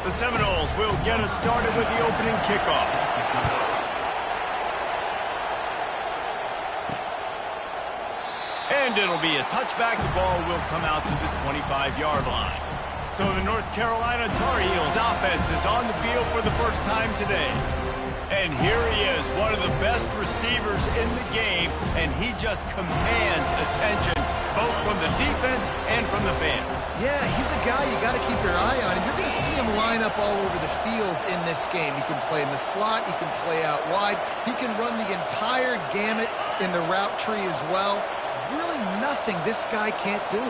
The Seminoles will get us started with the opening kickoff. And it'll be a touchback. The ball will come out to the 25-yard line. So the North Carolina Tar Heels offense is on the field for the first time today. And here he is, one of the best receivers in the game, and he just commands attention, both from the defense and from the fans. Yeah, he's a guy you got to keep your eye on, and you're going to see him line up all over the field in this game. He can play in the slot, he can play out wide, he can run the entire gamut in the route tree as well. Really nothing this guy can't do.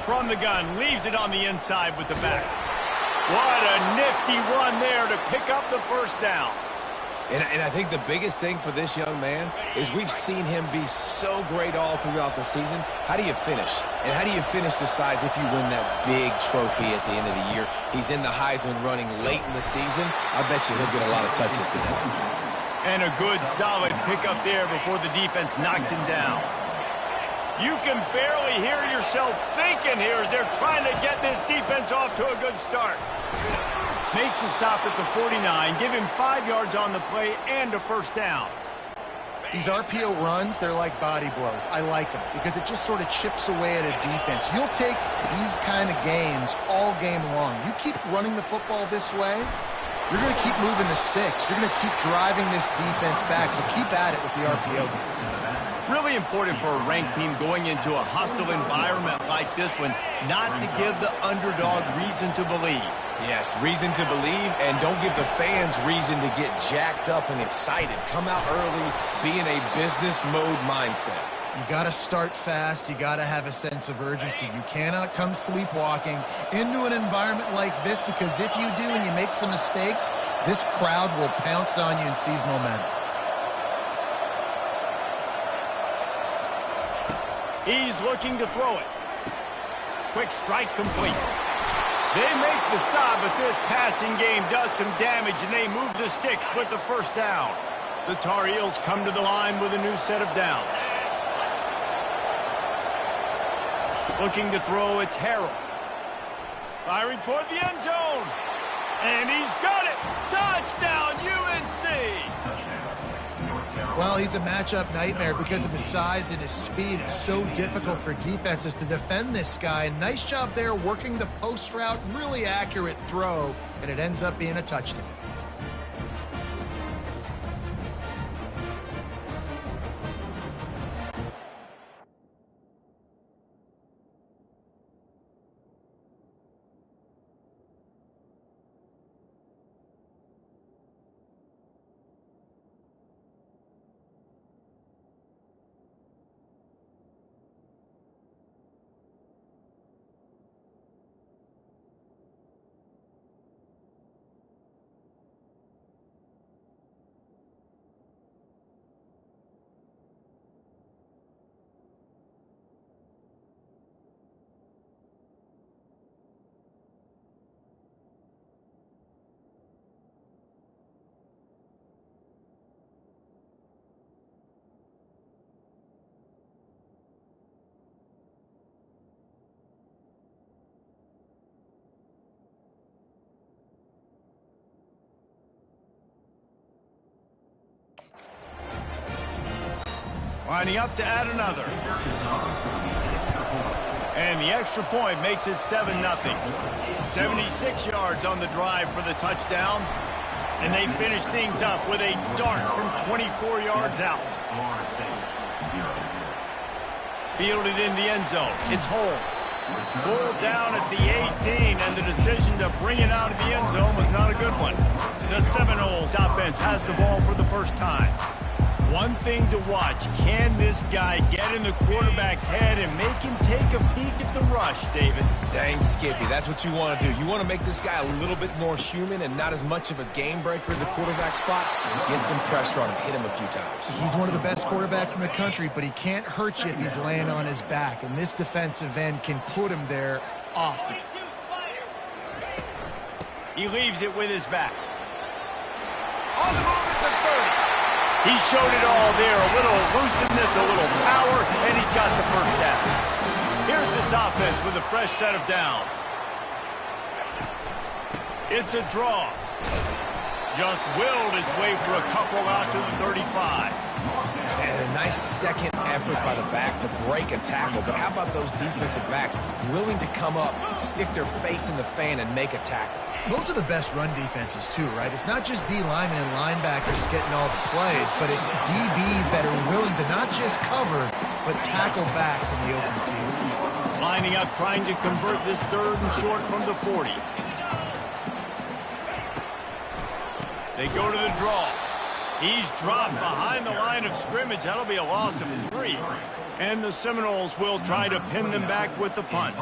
From the gun, leaves it on the inside with the back. What a nifty run there to pick up the first down. And I think the biggest thing for this young man is we've seen him be so great all throughout the season. How do you finish? And how do you finish decides if you win that big trophy at the end of the year. He's in the Heisman running late in the season. I bet you he'll get a lot of touches today. And a good, solid pickup there before the defense knocks him down. You can barely hear yourself thinking here as they're trying to get this defense off to a good start. Makes the stop at the 49, give him 5 yards on the play and a first down. These RPO runs, they're like body blows. I like them because it just sort of chips away at a defense. You'll take these kind of games all game long. You keep running the football this way, you're going to keep moving the sticks. You're going to keep driving this defense back, so keep at it with the RPO game. Really important for a ranked team going into a hostile environment like this one, not to give the underdog reason to believe. Yes, reason to believe, and don't give the fans reason to get jacked up and excited. Come out early, be in a business mode mindset. You got to start fast. You got to have a sense of urgency. You cannot come sleepwalking into an environment like this, because if you do and you make some mistakes, this crowd will pounce on you and seize momentum. He's looking to throw it. Quick strike complete. They make the stop, but this passing game does some damage, and they move the sticks with the first down. The Tar Heels come to the line with a new set of downs. Looking to throw, it's Harold. Firing toward the end zone. And he's got it. Touchdown, UNC! Well, he's a matchup nightmare because of his size and his speed. It's so difficult for defenses to defend this guy. Nice job there working the post route. Really accurate throw, and it ends up being a touchdown. Lining up to add another. And the extra point makes it 7-0. 76 yards on the drive for the touchdown. And they finish things up with a dart from 24 yards out. Fielded in the end zone. It's Holmes. Pulled down at the 18, and the decision to bring it out of the end zone was not a good one. The Seminoles offense has the ball for the first time. One thing to watch, can this guy get in the quarterback's head and make him take a peek at the rush, David? Dang, Skippy, that's what you want to do. You want to make this guy a little bit more human and not as much of a game breaker at the quarterback spot. Get some pressure on him, hit him a few times. He's one of the best quarterbacks in the country, but he can't hurt you if he's laying on his back, and this defensive end can put him there often. He leaves it with his back. On the move at the 30. He showed it all there, a little elusiveness, a little power, and he's got the first down. Here's this offense with a fresh set of downs. It's a draw. Just willed his way for a couple out to the 35. And a nice second effort by the back to break a tackle. But how about those defensive backs willing to come up, stick their face in the fan, and make a tackle? Those are the best run defenses, too, right? It's not just D linemen and linebackers getting all the plays, but it's DBs that are willing to not just cover, but tackle backs in the open field. Lining up, trying to convert this 3rd and short from the 40. They go to the draw. He's dropped behind the line of scrimmage. That'll be a loss of 3. And the Seminoles will try to pin them back with the punt.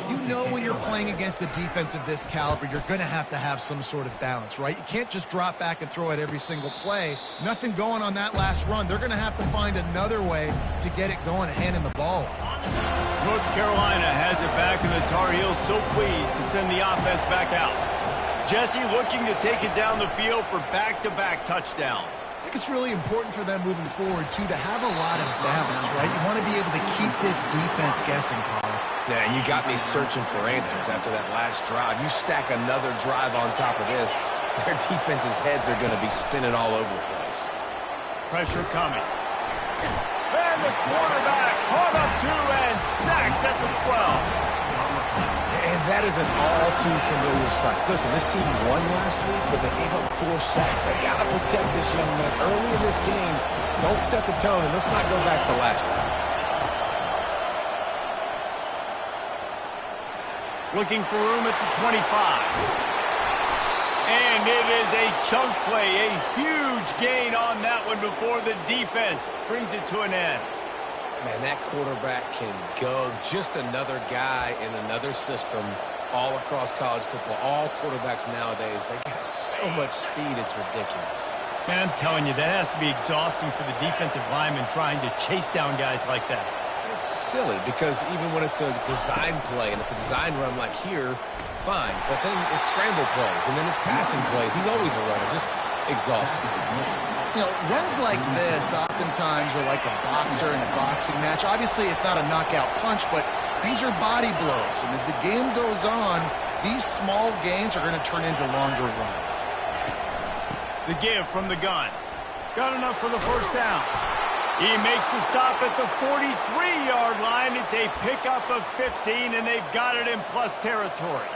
You know when you're playing against a defense of this caliber, you're going to have some sort of balance, right? You can't just drop back and throw it every single play. Nothing going on that last run. They're going to have to find another way to get it going and hand him the ball. North Carolina has it back, and the Tar Heels so pleased to send the offense back out. Jesse looking to take it down the field for back-to-back touchdowns. I think it's really important for them moving forward, too, to have a lot of balance, right? You want to be able to keep this defense guessing, Paul. Yeah, and you got me searching for answers after that last drive. You stack another drive on top of this, their defense's heads are going to be spinning all over the place. Pressure coming. And the quarterback caught up to and sacked at the 12. And that is an all-too-familiar sight. Listen, this team won last week, but they gave up 4 sacks. They got to protect this young man early in this game. Don't set the tone, and let's not go back to last week. Looking for room at the 25. And it is a chunk play, a huge gain on that one before the defense brings it to an end. Man, that quarterback can go. Just another guy in another system all across college football. All quarterbacks nowadays, they got so much speed, it's ridiculous. Man, I'm telling you, that has to be exhausting for the defensive lineman trying to chase down guys like that. It's silly because even when it's a design play and it's a design run like here, fine. But then it's scramble plays and then it's passing plays. He's always a runner. Just exhausting. You know, runs like this oftentimes are like a boxer in a boxing match. Obviously, it's not a knockout punch, but these are body blows. And as the game goes on, these small gains are going to turn into longer runs. The give from the gun. Got enough for the first down. He makes the stop at the 43-yard line. It's a pickup of 15, and they've got it in plus territory.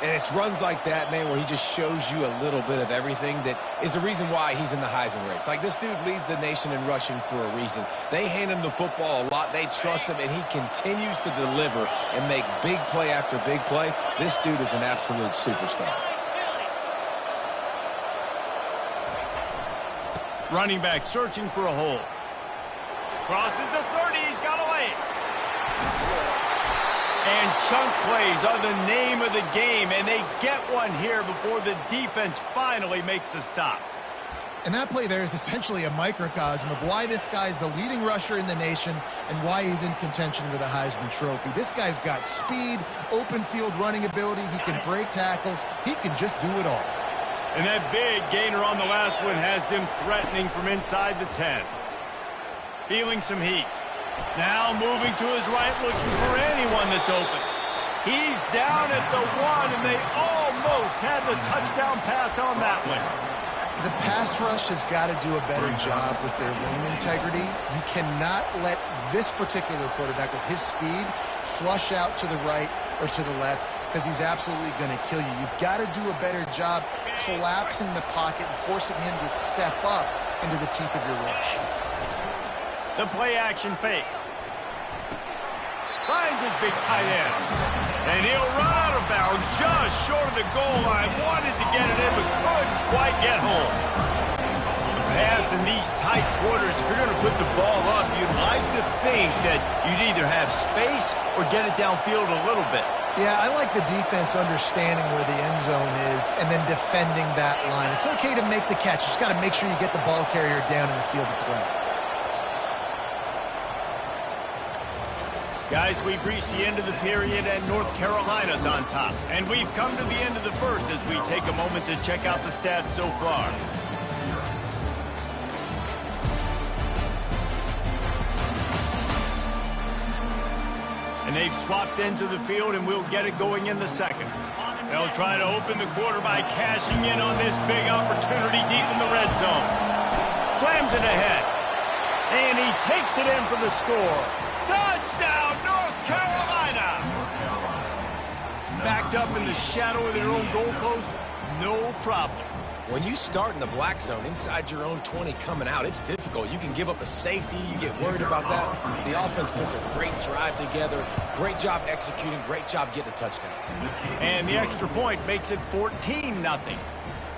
And it's runs like that, man, where he just shows you a little bit of everything that is the reason why he's in the Heisman race. Like, this dude leads the nation in rushing for a reason. They hand him the football a lot. They trust him, and he continues to deliver and make big play after big play. This dude is an absolute superstar. Running back searching for a hole. Crosses the 30. He's got a lane. And chunk plays are the name of the game, and they get one here before the defense finally makes the stop. And that play there is essentially a microcosm of why this guy's the leading rusher in the nation and why he's in contention with a Heisman Trophy. This guy's got speed, open field running ability. He can break tackles. He can just do it all. And that big gainer on the last one has them threatening from inside the 10. Feeling some heat. Now moving to his right, looking for anyone that's open. He's down at the 1, and they almost had the touchdown pass on that one. The pass rush has got to do a better job with their lane integrity. You cannot let this particular quarterback with his speed flush out to the right or to the left because he's absolutely going to kill you. You've got to do a better job collapsing the pocket and forcing him to step up into the teeth of your rush. The play-action fake. Finds his big tight end. And he'll run out of bounds just short of the goal line. Wanted to get it in, but couldn't quite get home. The pass in these tight quarters, if you're going to put the ball up, you'd like to think that you'd either have space or get it downfield a little bit. Yeah, I like the defense understanding where the end zone is and then defending that line. It's okay to make the catch. You just got to make sure you get the ball carrier down in the field of play. Guys, we've reached the end of the period, and North Carolina's on top. And we've come to the end of the first as we take a moment to check out the stats so far. And they've swapped ends of the field, and we'll get it going in the second. They'll try to open the quarter by cashing in on this big opportunity deep in the red zone. Slams it ahead. And he takes it in for the score. Touchdown, North Carolina! Backed up in the shadow of their own goalpost, no problem. When you start in the black zone inside your own 20 coming out, it's difficult. You can give up a safety. You get worried about that. The offense puts a great drive together. Great job executing. Great job getting a touchdown. And the extra point makes it 14-0.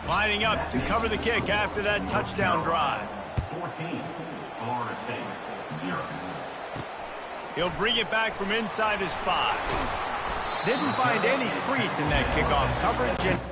Lining up to cover the kick after that touchdown drive. 14, Florida State, 0. He'll bring it back from inside his 5. Didn't find any crease in that kickoff coverage. And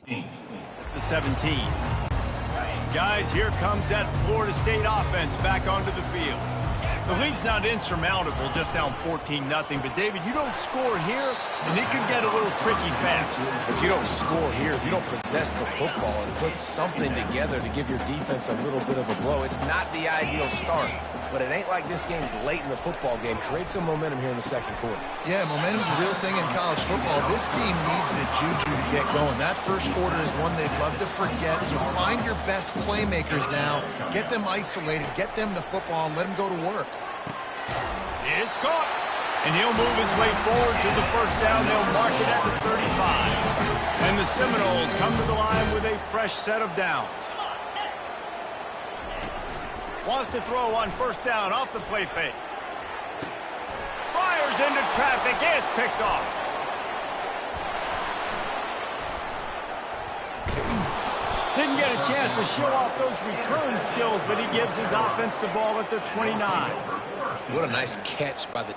The 17. Guys, here comes that Florida State offense back onto the field. The lead's not insurmountable, just down 14-0. But, David, you don't score here, and it could get a little tricky fast. If you don't score here, if you don't possess the football and put something together to give your defense a little bit of a blow, it's not the ideal start. But it ain't like this game's late in the football game. Create some momentum here in the second quarter. Yeah, momentum's a real thing in college football. This team needs the juju to get going. That first quarter is one they'd love to forget. So find your best playmakers now. Get them isolated. Get them the football and let them go to work. It's caught. And he'll move his way forward to the first down. They'll mark it at the 35. And the Seminoles come to the line with a fresh set of downs. Wants to throw on first down off the play fake. Fires into traffic. It's picked off. Didn't get a chance to show off those return skills, but he gives his offense the ball at the 29. What a nice catch by the...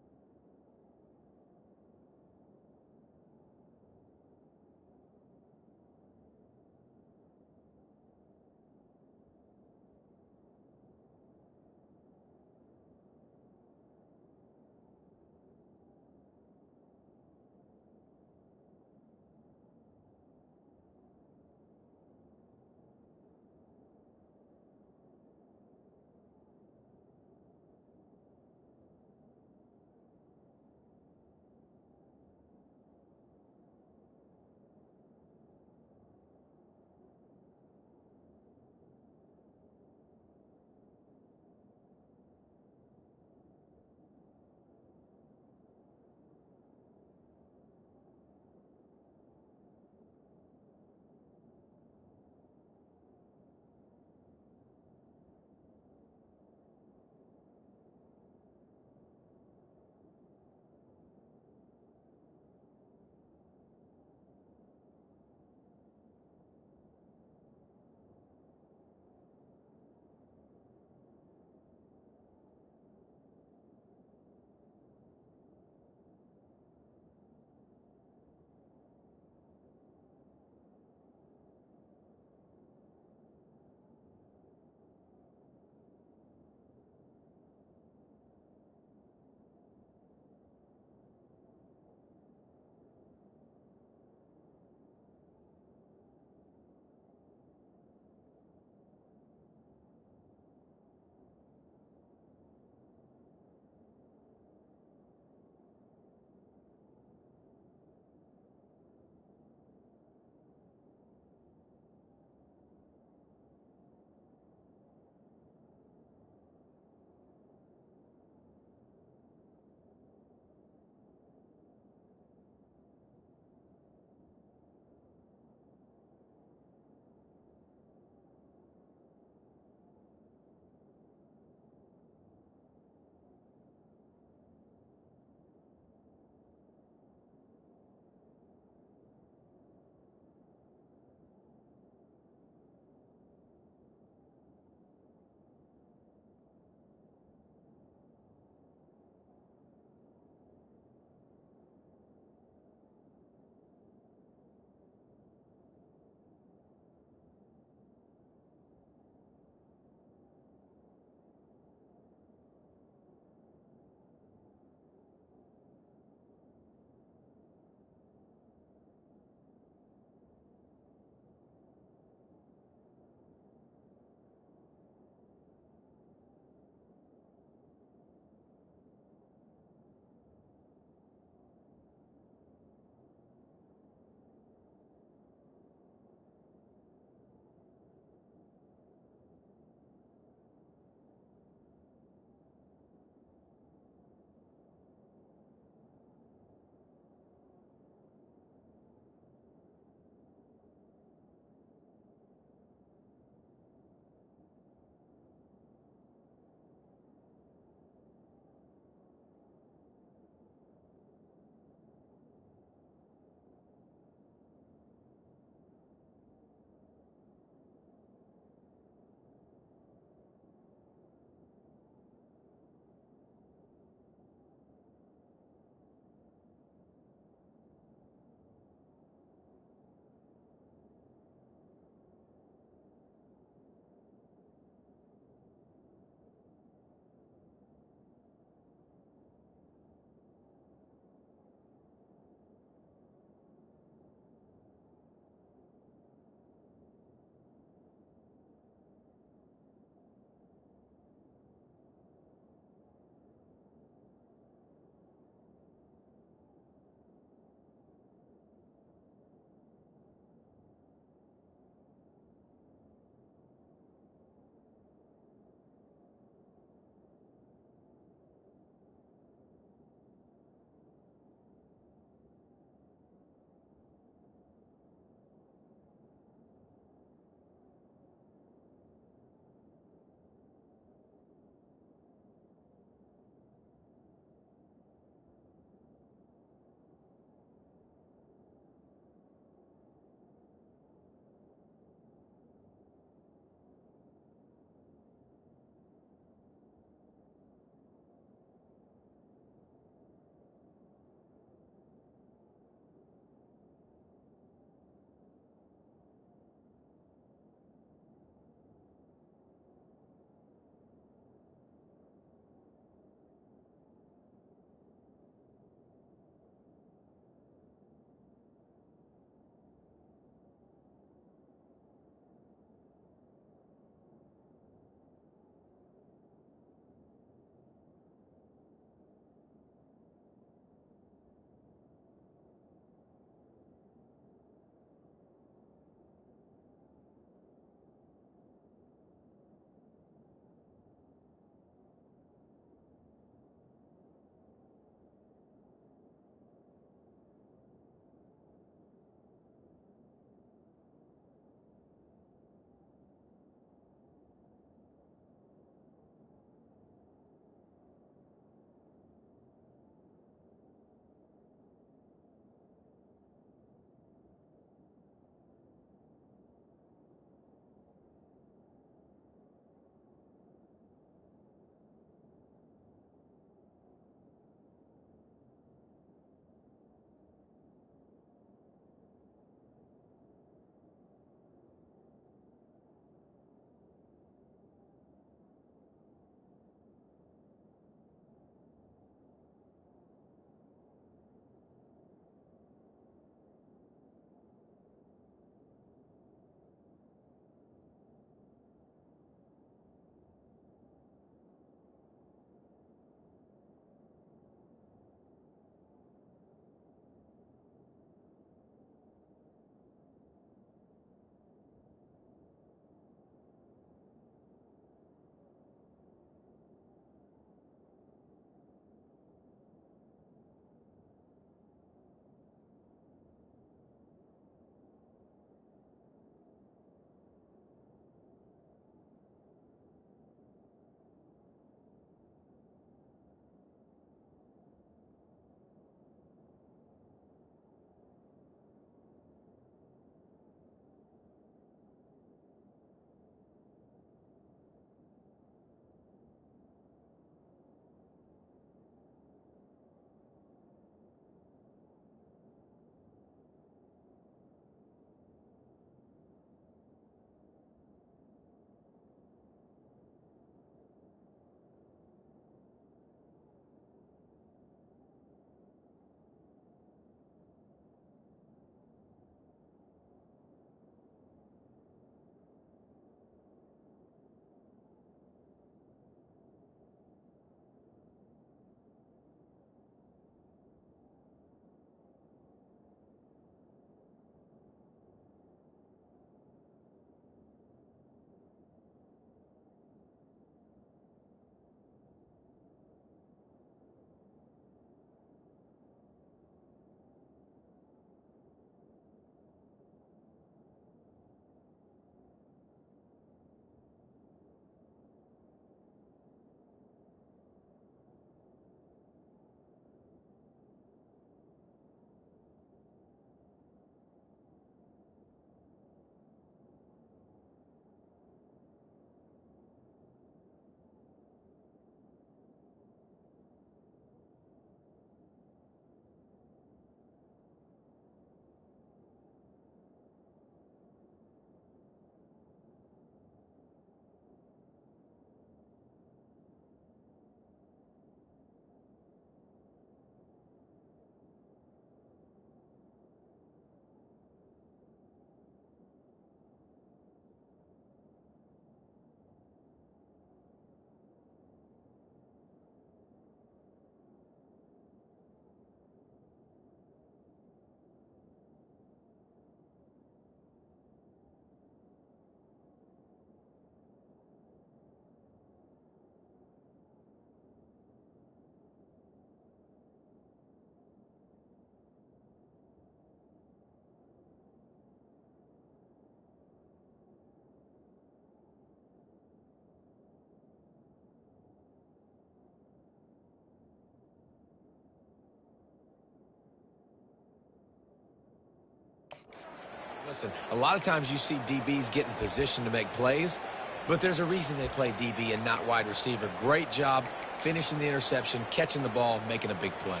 Listen, a lot of times you see DBs get in position to make plays, but there's a reason they play DB and not wide receiver. Great job finishing the interception, catching the ball, making a big play.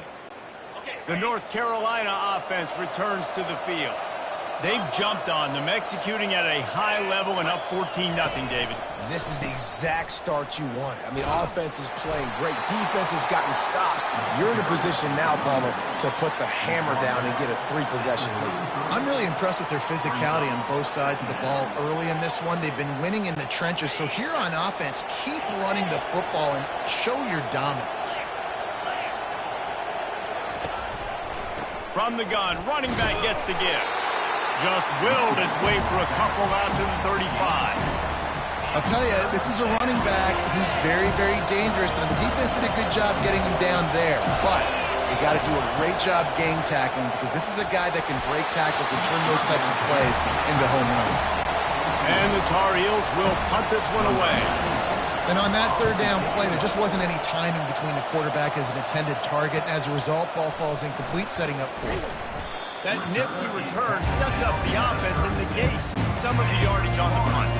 The North Carolina offense returns to the field. They've jumped on them, executing at a high level and up 14-0, David. This is the exact start you wanted. I mean, offense is playing great. Defense has gotten stops. You're in a position now, Palmer, to put the hammer down and get a 3-possession lead. I'm really impressed with their physicality on both sides of the ball early in this one. They've been winning in the trenches. So here on offense, keep running the football and show your dominance. From the gun, running back gets to give. Just willed his way for a couple out to the 35. I'll tell you, this is a running back who's very, very dangerous, and the defense did a good job getting him down there. But you got to do a great job game tackling because this is a guy that can break tackles and turn those types of plays into home runs. And the Tar Heels will punt this one away. And on that third down play, there just wasn't any timing between the quarterback as an intended target. As a result, ball falls incomplete, setting up fourth. That nifty return sets up the offense and negates some of the yardage on the punt.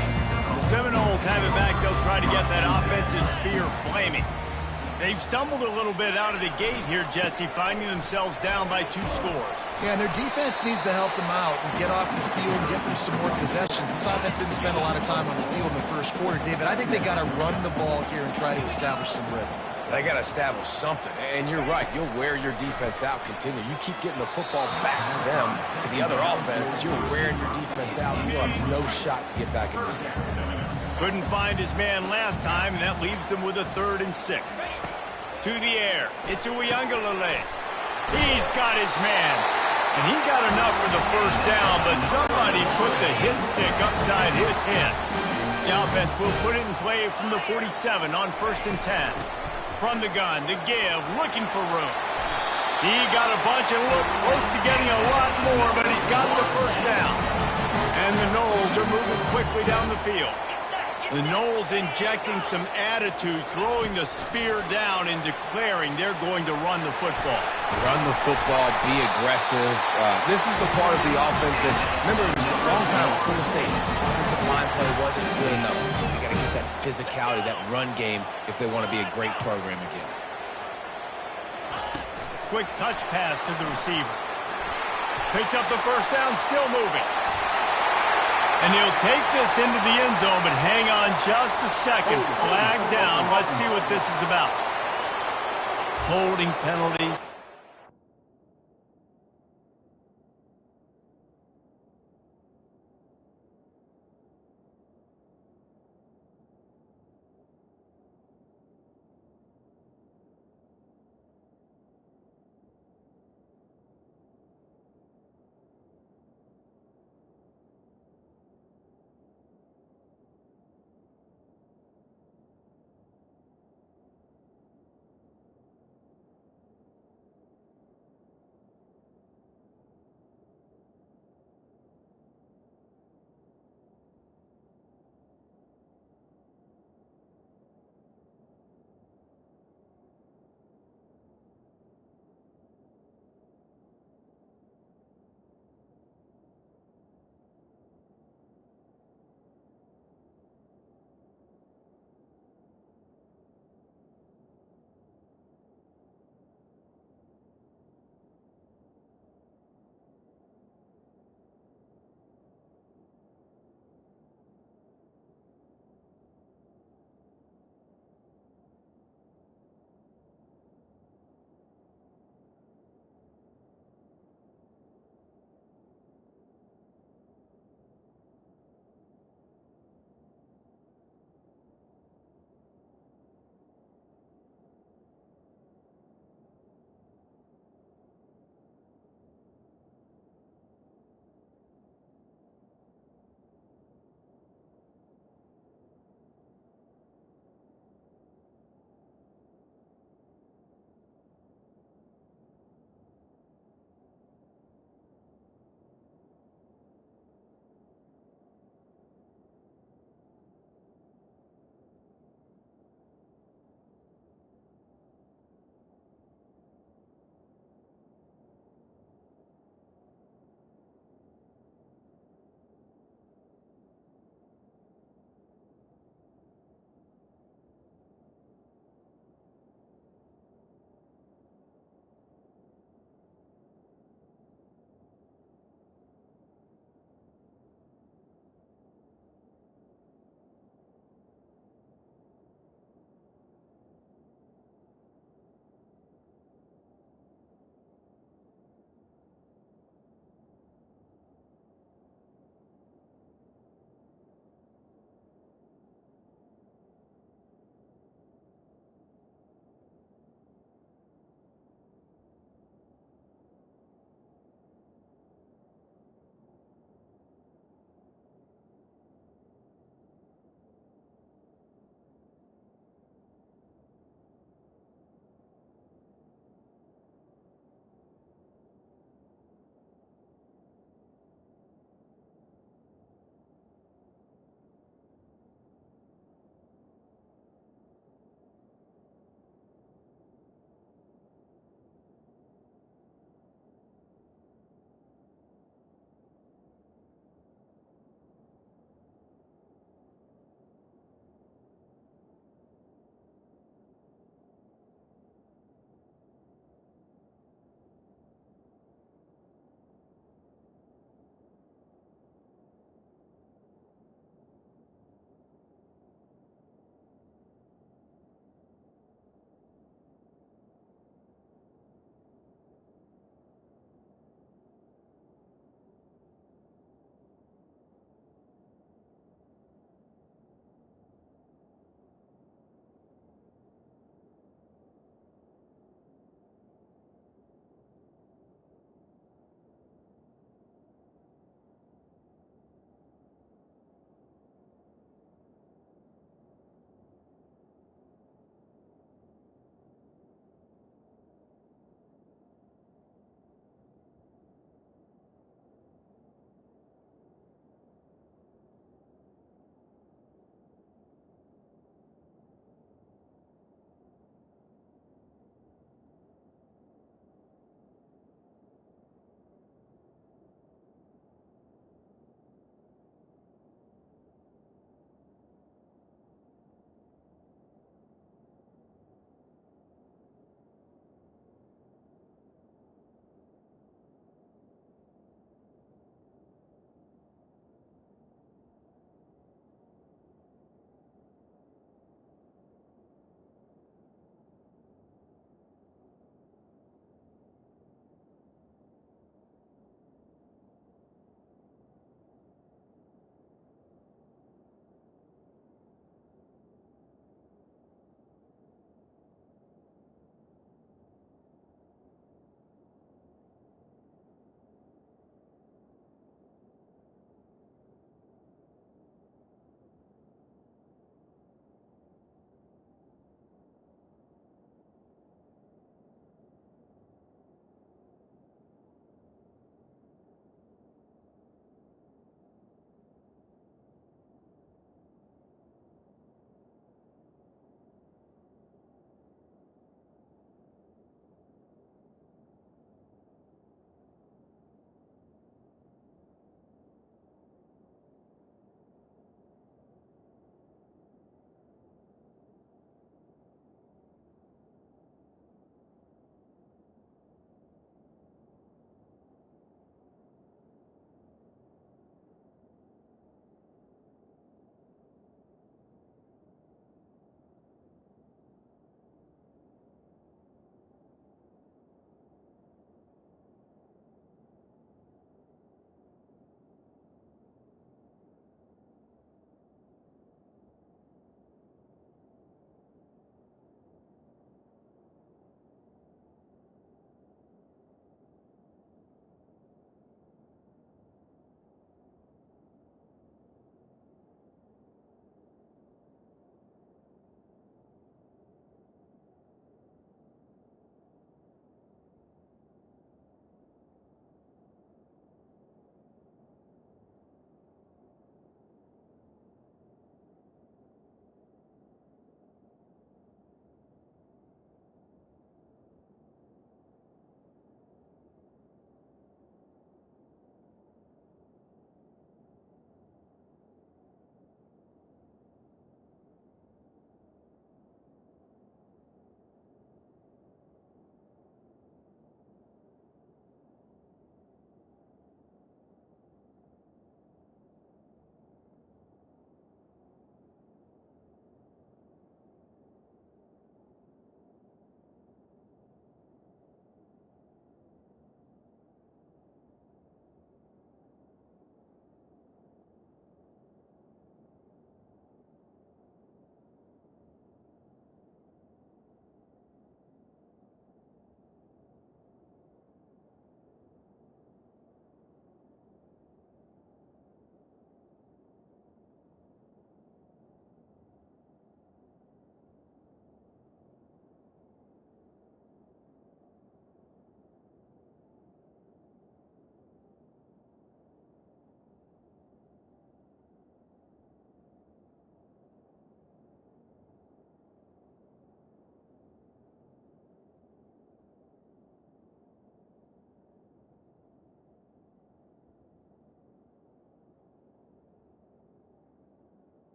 The Seminoles have it back. They'll try to get that offensive spear flaming. They've stumbled a little bit out of the gate here, Jesse, finding themselves down by 2 scores. Yeah, and their defense needs to help them out and get off the field and get them some more possessions. This offense didn't spend a lot of time on the field in the first quarter, David. I think they got to run the ball here and try to establish some rhythm. They got to establish something. And you're right. You'll wear your defense out. Continue. You keep getting the football back to them, to the other offense. You're wearing your defense out. You'll have no shot to get back in this game. Couldn't find his man last time, and that leaves him with a 3rd and 6. To the air. It's Uiagalelei. He's got his man. And he got enough for the first down, but somebody put the hit stick upside his head. The offense will put it in play from the 47 on 1st and 10. From the gun, the give, looking for room. He got a bunch and looked close to getting a lot more, but he's got the first down. And the Noles are moving quickly down the field. The Noles injecting some attitude, throwing the spear down and declaring they're going to run the football. Run the football, be aggressive. This is the part of the offense that, remember, it was a long time with Florida State. Offensive line play wasn't good enough. They got to get that physicality, that run game, if they want to be a great program again. Quick touch pass to the receiver. Picks up the first down, still moving. And he'll take this into the end zone, but hang on just a second. Flag down. Let's see what this is about. Holding penalties.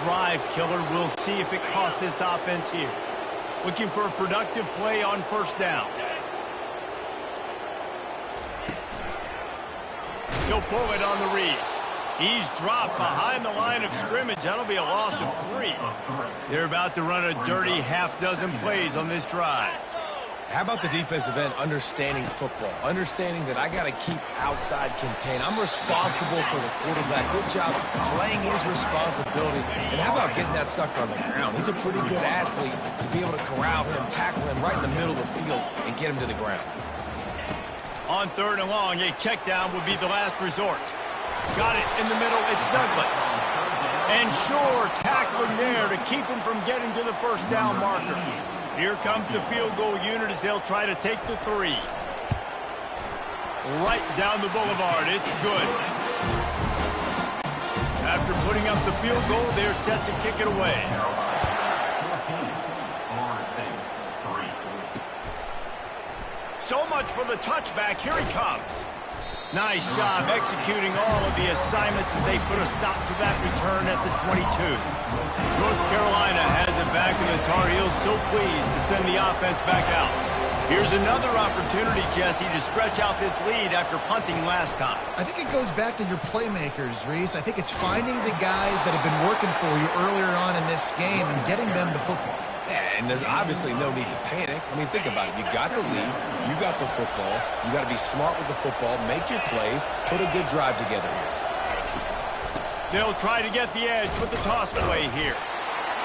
drive killer. We'll see if it costs this offense here. Looking for a productive play on first down. He'll pull it on the read. He's dropped behind the line of scrimmage. That'll be a loss of 3. They're about to run a dirty half-dozen plays on this drive. How about the defensive end understanding football? Understanding that I got to keep outside contained. I'm responsible for the quarterback. Good job playing his responsibility. And how about getting that sucker on the ground? He's a pretty good athlete to be able to corral him, tackle him right in the middle of the field, and get him to the ground. On 3rd and long, a check down would be the last resort. Got it in the middle. It's Douglas. And sure, tackling there to keep him from getting to the first down marker. Here comes the field goal unit as they'll try to take the 3. Right down the boulevard. It's good. After putting up the field goal, they're set to kick it away. 14, Florida State, 3. So much for the touchback. Here he comes. Nice job executing all of the assignments as they put a stop to that return at the 22. North Carolina has it back, and the Tar Heels so pleased to send the offense back out. Here's another opportunity, Jesse, to stretch out this lead after punting last time. I think it goes back to your playmakers, Reese. I think it's finding the guys that have been working for you earlier on in this game and getting them the football. Yeah, and there's obviously no need to panic. I mean, think about it. You got the lead. You got the football. You got to be smart with the football. Make your plays. Put a good drive together here. They'll try to get the edge with the toss away here.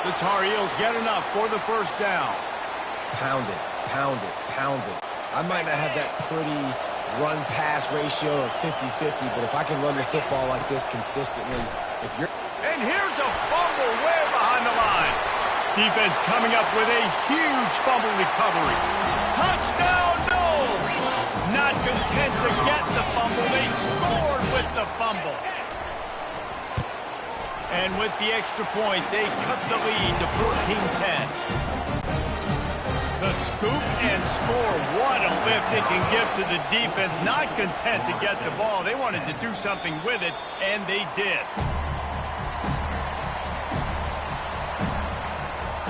The Tar Heels get enough for the first down. Pound it, pound it, pound it. I might not have that pretty run-pass ratio of 50-50, but if I can run the football like this consistently, if you're... And here's a fumble way behind the line. Defense coming up with a huge fumble recovery. Touchdown, no! Not content to get the fumble, they scored with the fumble. And with the extra point, they cut the lead to 14-10. The scoop and score, what a lift it can give to the defense. Not content to get the ball, they wanted to do something with it, and they did.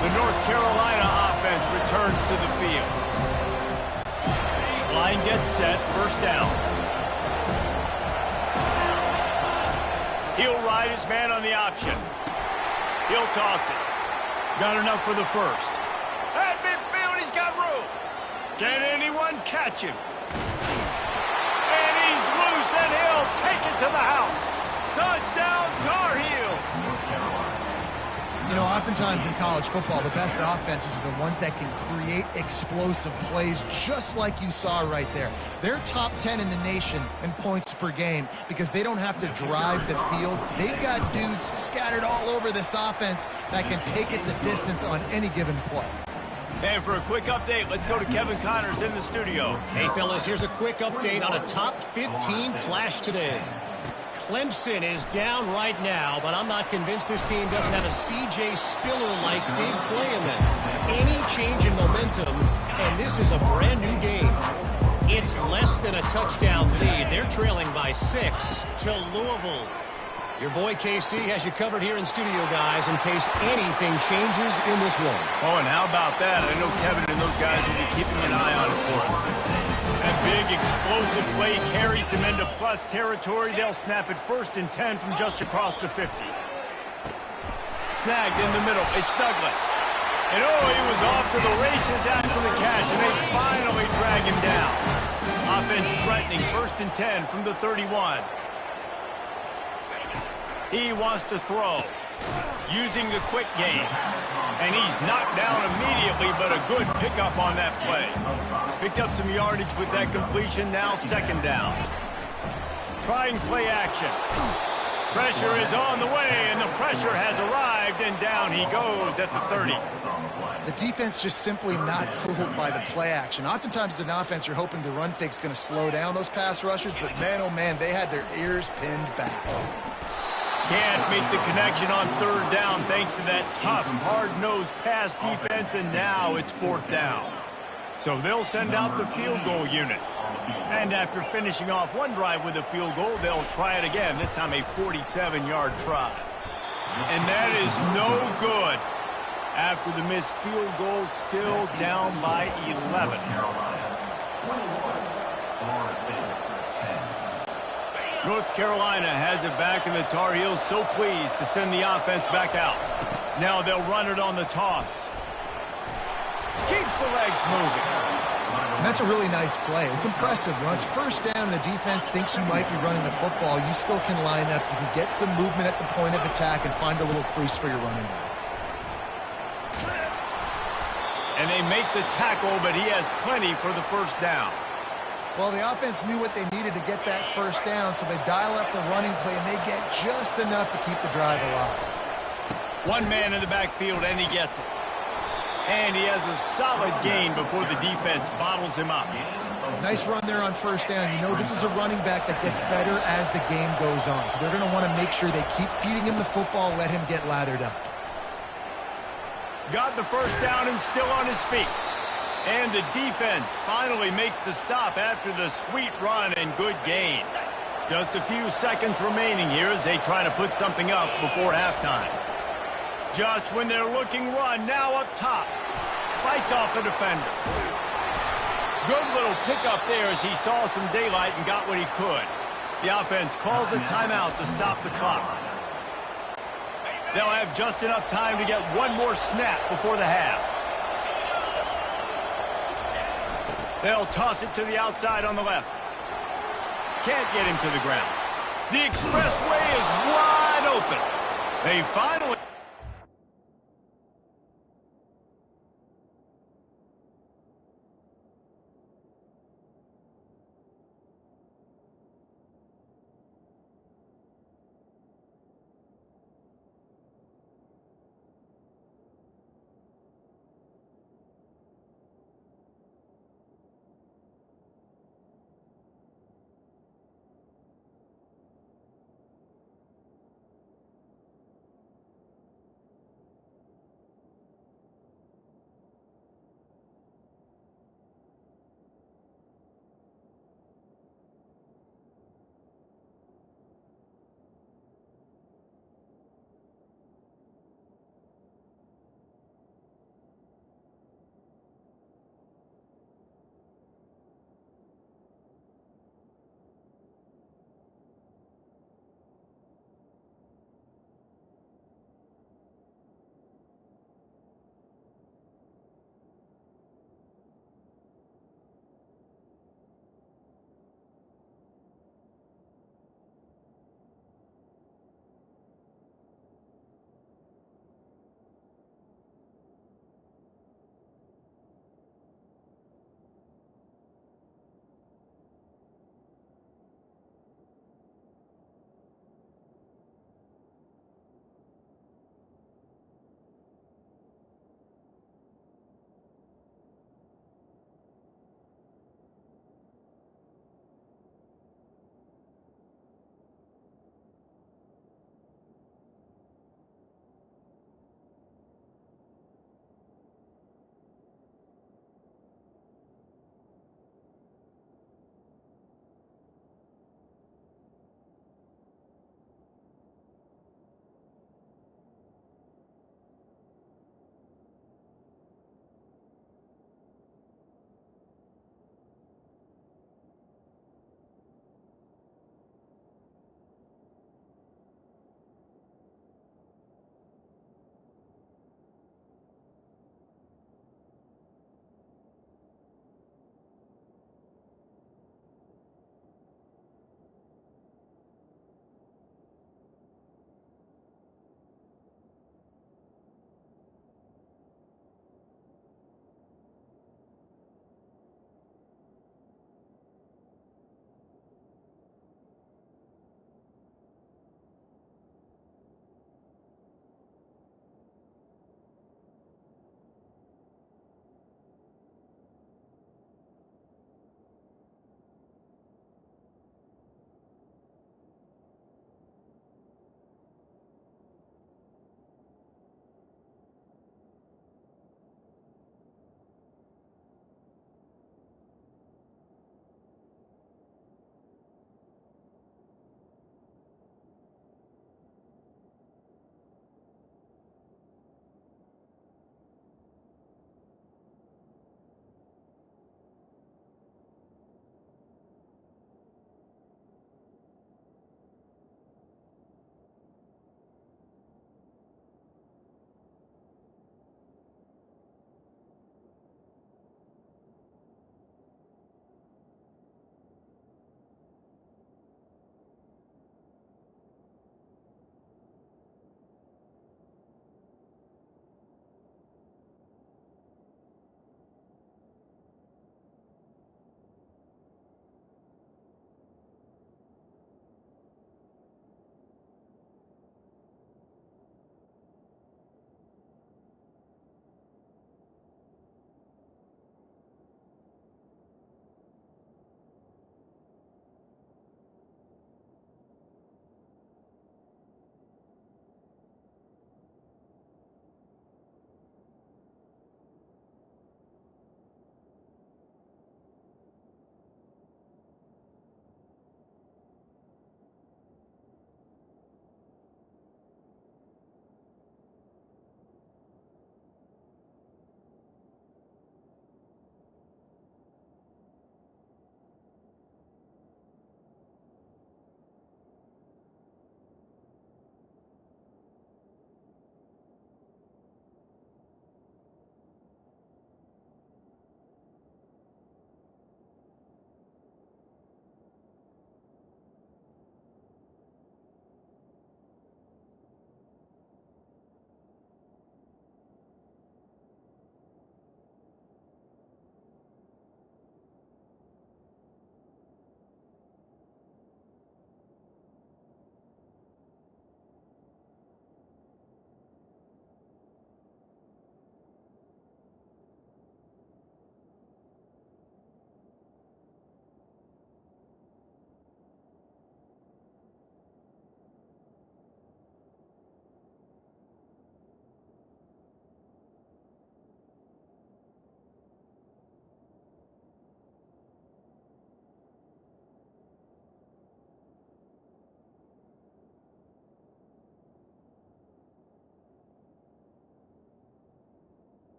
The North Carolina offense returns to the field. Line gets set, first down. He'll ride his man on the option. He'll toss it. Got enough for the first. At midfield, he's got room. Can anyone catch him? And he's loose, and he'll take it to the house. Touchdown, Tar Heels. You know, oftentimes in college football, the best offenses are the ones that can create explosive plays, just like you saw right there. They're top 10 in the nation in points per game because they don't have to drive the field. They've got dudes scattered all over this offense that can take it the distance on any given play. And for a quick update, let's go to Kevin Connors in the studio. Hey, fellas, here's a quick update on a top 15 flash today. Clemson is down right now, but I'm not convinced this team doesn't have a C.J. Spiller-like big play in them. Any change in momentum, and this is a brand-new game. It's less than a touchdown lead. They're trailing by 6 to Louisville. Your boy KC has you covered here in studio, guys, in case anything changes in this one. Oh, and how about that? I know Kevin and those guys will be keeping an eye on it for us. That big explosive play carries them into plus territory. They'll snap it 1st and 10 from just across the 50. Snagged in the middle. It's Douglas. And oh, he was off to the races after the catch, and they finally drag him down. Offense threatening 1st and 10 from the 31. He wants to throw, using the quick game. And he's knocked down immediately, but a good pickup on that play. Picked up some yardage with that completion, now 2nd down. Trying play action. Pressure is on the way, and the pressure has arrived, and down he goes at the 30. The defense just simply not fooled by the play action. Oftentimes as an offense, you're hoping the run fake's going to slow down those pass rushers, but man, oh man, they had their ears pinned back. Can't make the connection on 3rd down thanks to that tough, hard-nosed pass defense, and now it's 4th down. So they'll send out the field goal unit. And after finishing off one drive with a field goal, they'll try it again, this time a 47-yard try. And that is no good. After the missed field goal, still down by 11. North Carolina has it back, and the Tar Heels so pleased to send the offense back out. Now they'll run it on the toss. Keeps the legs moving. And that's a really nice play. It's impressive. When it's first down, the defense thinks you might be running the football. You still can line up. You can get some movement at the point of attack and find a little crease for your running back. And they make the tackle, but he has plenty for the first down. Well, the offense knew what they needed to get that first down, so they dial up the running play, and they get just enough to keep the drive alive. One man in the backfield, and he gets it. And he has a solid gain before the defense bottles him up. Nice run there on first down. You know, this is a running back that gets better as the game goes on, so they're going to want to make sure they keep feeding him the football, let him get lathered up. Got the first down and still on his feet. And the defense finally makes the stop after the sweet run and good gain. Just a few seconds remaining here as they try to put something up before halftime. Just when they're looking run, now up top. Fights off a defender. Good little pickup there as he saw some daylight and got what he could. The offense calls a timeout to stop the clock. They'll have just enough time to get one more snap before the half. They'll toss it to the outside on the left. Can't get him to the ground. The expressway is wide open. They finally...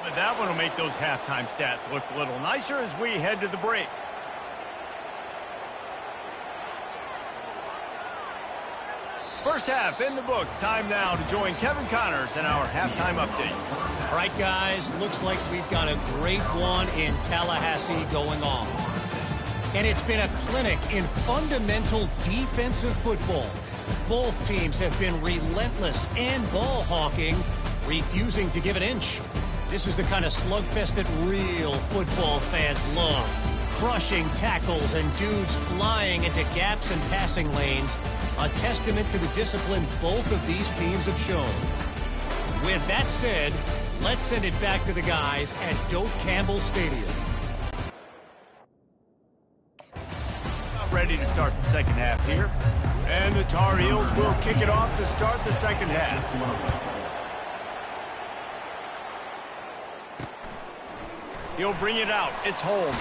But that one will make those halftime stats look a little nicer as we head to the break. First half in the books. Time now to join Kevin Connors in our halftime update. All right, guys, looks like we've got a great one in Tallahassee going on. And it's been a clinic in fundamental defensive football. Both teams have been relentless and ball hawking, refusing to give an inch. This is the kind of slugfest that real football fans love. Crushing tackles and dudes flying into gaps and passing lanes. A testament to the discipline both of these teams have shown. With that said, let's send it back to the guys at Doak Campbell Stadium. Ready to start the second half here. And the Tar Heels will kick it off to start the second half. He'll bring it out. It's Holmes.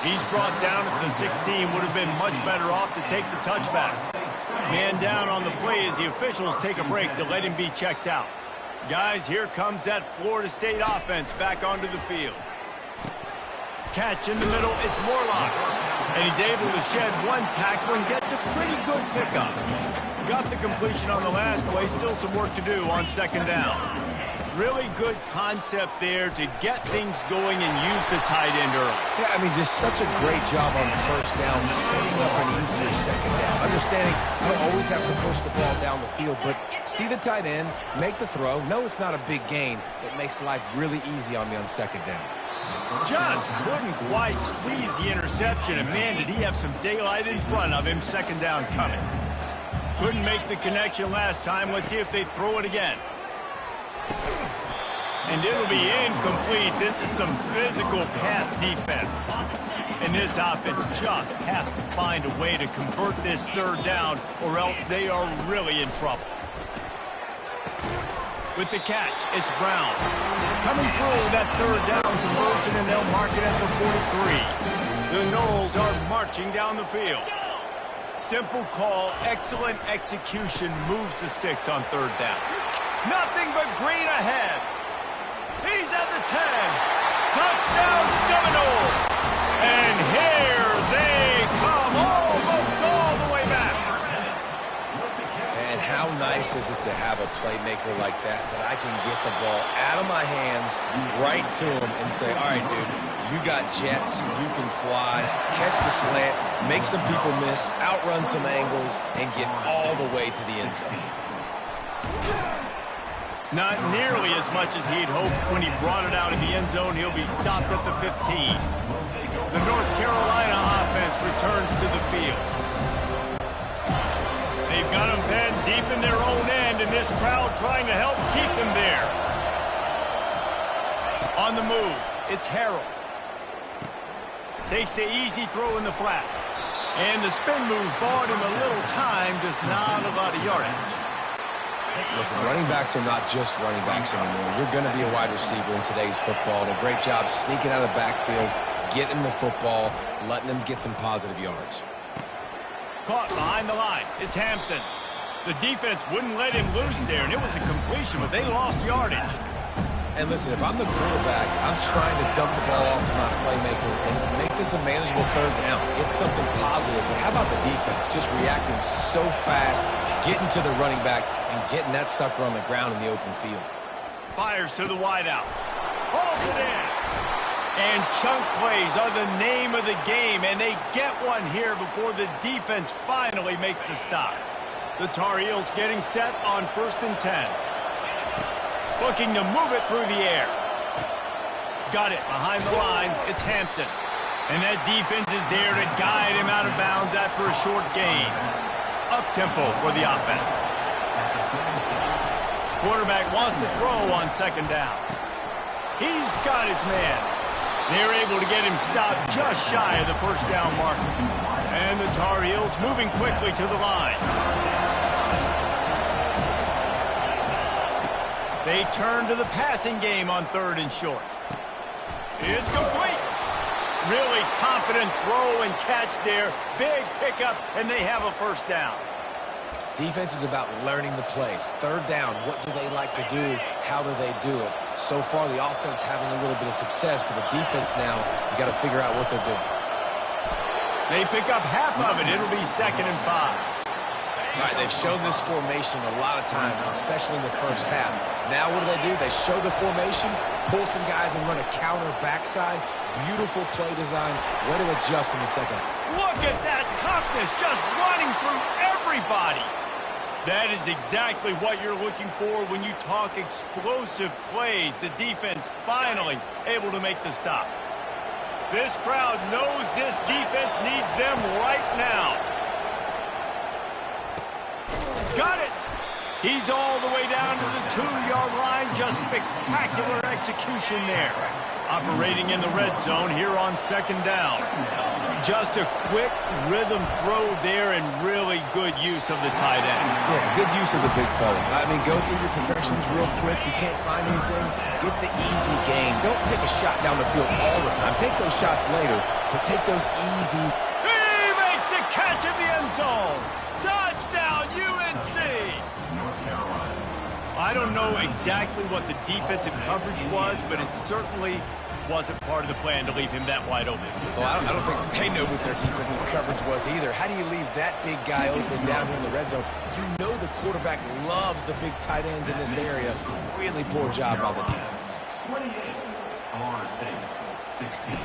He's brought down at the 16. Would have been much better off to take the touchback. Man down on the play as the officials take a break to let him be checked out. Guys, here comes that Florida State offense back onto the field. Catch in the middle. It's Morlock. And he's able to shed one tackle and gets a pretty good pickup. Got the completion on the last play. Still some work to do on second down. Really good concept there to get things going and use the tight end early. Yeah, I mean, just such a great job on first down, setting up an easier second down. Understanding you don't always have to push the ball down the field, but see the tight end, make the throw. No, it's not a big gain. It makes life really easy on me on second down. Just couldn't quite squeeze the interception, and man, did he have some daylight in front of him. Second down coming. Couldn't make the connection last time. Let's see if they throw it again. And it'll be incomplete. This is some physical pass defense. And this offense just has to find a way to convert this third down, or else they are really in trouble. With the catch, it's Brown. Coming through that third down conversion, and they'll mark it at the 43. The Noles are marching down the field. Simple call, excellent execution, moves the sticks on third down. Nothing but green ahead. He's at the 10. Touchdown Seminoles. And here they come, almost all the way back. And how nice is it to have a playmaker like that I can get the ball out of my hands right to him and say, all right, dude, you got jets, you can fly, catch the slant, make some people miss, outrun some angles, and get all the way to the end zone. Not nearly as much as he'd hoped when he brought it out in the end zone. He'll be stopped at the 15. The North Carolina offense returns to the field. They've got them pinned deep in their own end, and this crowd trying to help keep them there. On the move, it's Harold. Takes the easy throw in the flat. And the spin moves bought him a little time, just not a lot of yardage. Listen, running backs are not just running backs anymore. You're going to be a wide receiver in today's football. And a great job sneaking out of the backfield, getting the football, letting them get some positive yards. Caught behind the line. It's Hampton. The defense wouldn't let him loose there, and it was a completion, but they lost yardage. And listen, if I'm the quarterback, I'm trying to dump the ball off to my playmaker and make this a manageable third down. Get something positive. But how about the defense? Just reacting so fast, getting to the running back, and getting that sucker on the ground in the open field. Fires to the wideout. Holds it in. And chunk plays are the name of the game, and they get one here before the defense finally makes the stop. The Tar Heels getting set on 1st and 10. Looking to move it through the air. Got it behind the line. It's Hampton. And that defense is there to guide him out of bounds after a short gain. Up-tempo for the offense. Quarterback wants to throw on second down. He's got his man. They're able to get him stopped just shy of the first down marker. And the Tar Heels moving quickly to the line. They turn to the passing game on 3rd and short. It's complete. Really confident throw and catch there. Big pickup, and they have a first down. Defense is about learning the plays. 3rd down, what do they like to do? How do they do it? So far, the offense having a little bit of success, but the defense now, you got to figure out what they're doing. They pick up half of it. It'll be 2nd and 5. All right, they've shown this formation a lot of times, especially in the first half. Now what do? They show the formation, pull some guys and run a counter backside. Beautiful play design. Way to adjust in the second half. Look at that toughness, just running through everybody. That is exactly what you're looking for when you talk explosive plays. The defense finally able to make the stop. This crowd knows this defense needs them right now. Got it. He's all the way down to the 2-yard line. Just spectacular execution there. Operating in the red zone here on 2nd down. Just a quick rhythm throw there and really good use of the tight end. Yeah, good use of the big fella. I mean, go through your progressions real quick. You can't find anything. Get the easy gain. Don't take a shot down the field all the time. Take those shots later, but take those easy. He makes the catch in the end zone. Touchdown, UNC! I don't know exactly what the defensive coverage was, but it certainly wasn't part of the plan to leave him that wide open. Well, I don't think they know what their defensive coverage was either. How do you leave that big guy open down here in the red zone? You know the quarterback loves the big tight ends in this area. Really poor job by the defense. 28, Florida State, 16.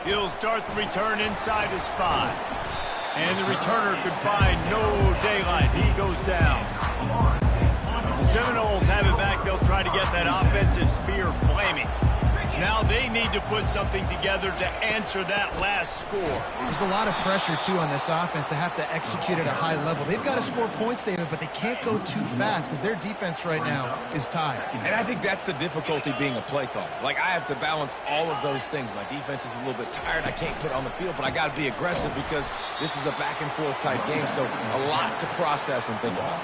He'll start the return inside his 5. And the returner could find no daylight. He goes down. The Seminoles have it back. They'll try to get that offensive spear flaming. Now they need to put something together to answer that last score. There's a lot of pressure, too, on this offense to have to execute at a high level. They've got to score points, David, but they can't go too fast because their defense right now is tired. And I think that's the difficulty being a play caller. Like, I have to balance all of those things. My defense is a little bit tired. I can't put it on the field, but I got to be aggressive because this is a back-and-forth type game, so a lot to process and think about.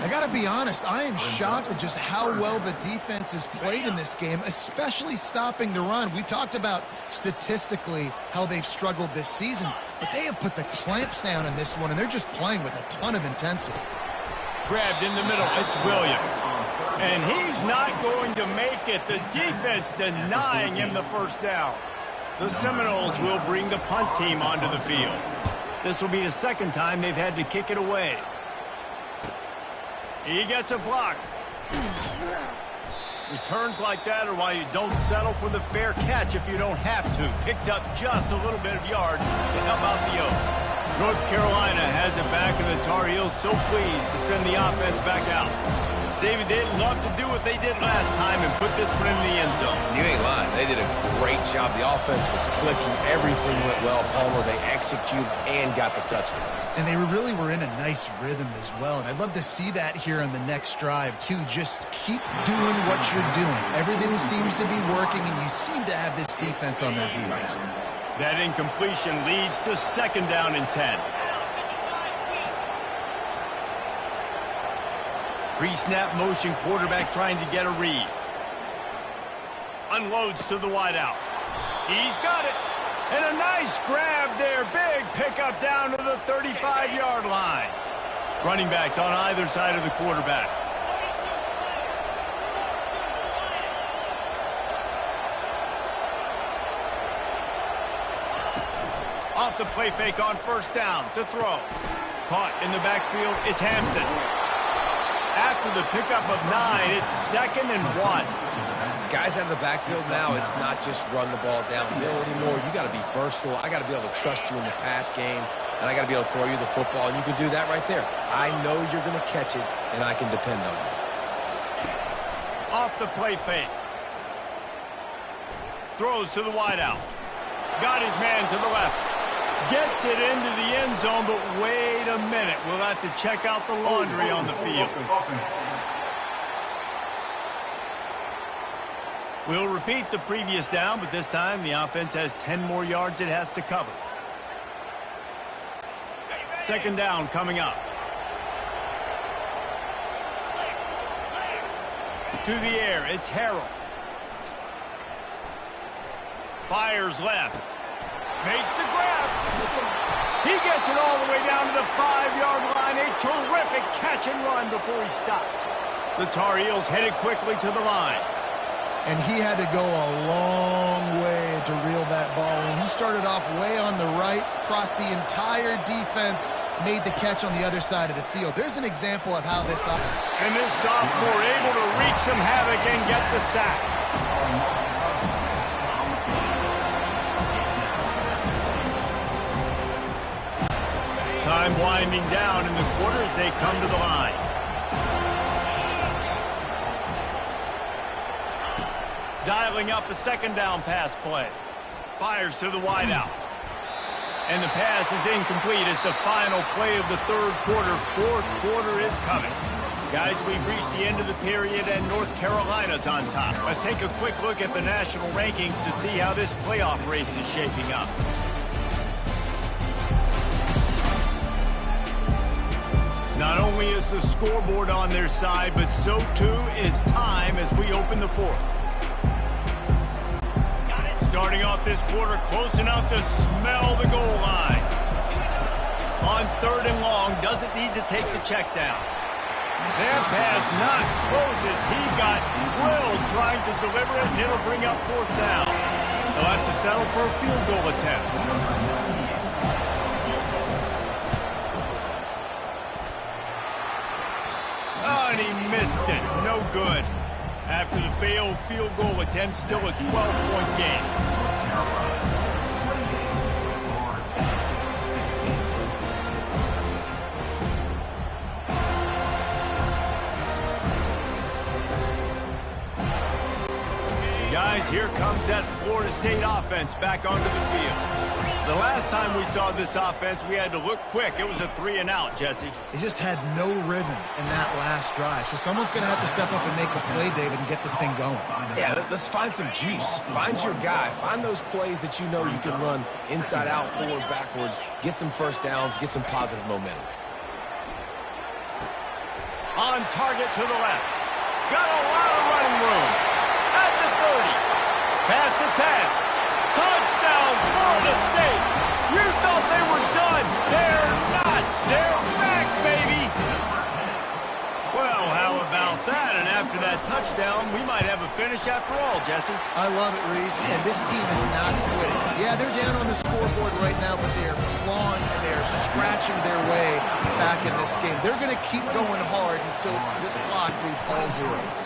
I got to be honest, I am shocked at just how well the defense has played in this game, especially stopping the run. We talked about statistically how they've struggled this season, but they have put the clamps down in this one, and they're just playing with a ton of intensity. Grabbed in the middle, it's Williams. And he's not going to make it. The defense denying him the first down. The Seminoles will bring the punt team onto the field. This will be the 2nd time they've had to kick it away. He gets a block. Returns like that are why you don't settle for the fair catch if you don't have to. Picks up just a little bit of yards to help out the Oak. North Carolina has it back, and the Tar Heels so pleased to send the offense back out. David, they'd love to do what they did last time and put this one in the end zone. You ain't lying. They did a great job. The offense was clicking. Everything went well, Palmer. They executed and got the touchdown. And they really were in a nice rhythm as well. And I'd love to see that here on the next drive, too. Just keep doing what you're doing. Everything seems to be working, and you seem to have this defense on their heels. That incompletion leads to 2nd down and 10. Pre-snap motion, quarterback trying to get a read. Unloads to the wideout. He's got it. And a nice grab there. Big pickup down to the 35-yard line. Running backs on either side of the quarterback. Off the play fake on 1st down to throw. Caught in the backfield. It's Hampton. After the pickup of 9, it's 2nd and 1. Guys out of the backfield now, it's not just run the ball downhill anymore. You got to be versatile. I got to be able to trust you in the pass game, and I got to be able to throw you the football, and you can do that right there. I know you're going to catch it, and I can depend on you. Off the play fake. Throws to the wideout. Got his man to the left. Gets it into the end zone, but wait a minute. We'll have to check out the laundry on the field. We'll repeat the previous down, but this time the offense has 10 more yards it has to cover. 2nd down coming up. To the air, it's Harrell. Fires left. Makes the grab. He gets it all the way down to the 5-yard line. A terrific catch and run before he stopped. The Tar Heels headed quickly to the line. And he had to go a long way to reel that ball in. He started off way on the right, crossed the entire defense, made the catch on the other side of the field. There's an example of how this... And this sophomore able to wreak some havoc and get the sack. Time winding down in the quarter as they come to the line. Dialing up a second down pass play. Fires to the wideout. And the pass is incomplete as the final play of the third quarter. Fourth quarter is coming. Guys, we've reached the end of the period and North Carolina's on top. Let's take a quick look at the national rankings to see how this playoff race is shaping up. Not only is the scoreboard on their side, but so too is time as we open the fourth. Starting off this quarter close enough to smell the goal line. On third and long, doesn't need to take the check down. That pass not close as he got drilled trying to deliver it, and it'll bring up fourth down. They'll have to settle for a field goal attempt. Oh, and he missed it. No good. After the failed field goal attempt, still a 12-point game. Guys, here comes that Florida State offense back onto the field. The last time we saw this offense, we had to look quick. It was a 3-and-out, Jesse. They just had no rhythm in that last drive. So someone's going to have to step up and make a play, David, and get this thing going. Yeah, let's find some juice. Find your guy. Find those plays that you know you can run inside out, forward, backwards, get some first downs, get some positive momentum. On target to the left. Got a lot of running room. At the 30. Past the 10. Touchdown, Florida State. You thought they were done. They're not. They're back, baby. Well, how about that? And after that touchdown, we might have a finish after all, Jesse. I love it, Reese. And this team is not quitting. Yeah, they're down on the scoreboard right now, but they are clawing and they are scratching their way back in this game. They're going to keep going hard until this clock reads all zeros.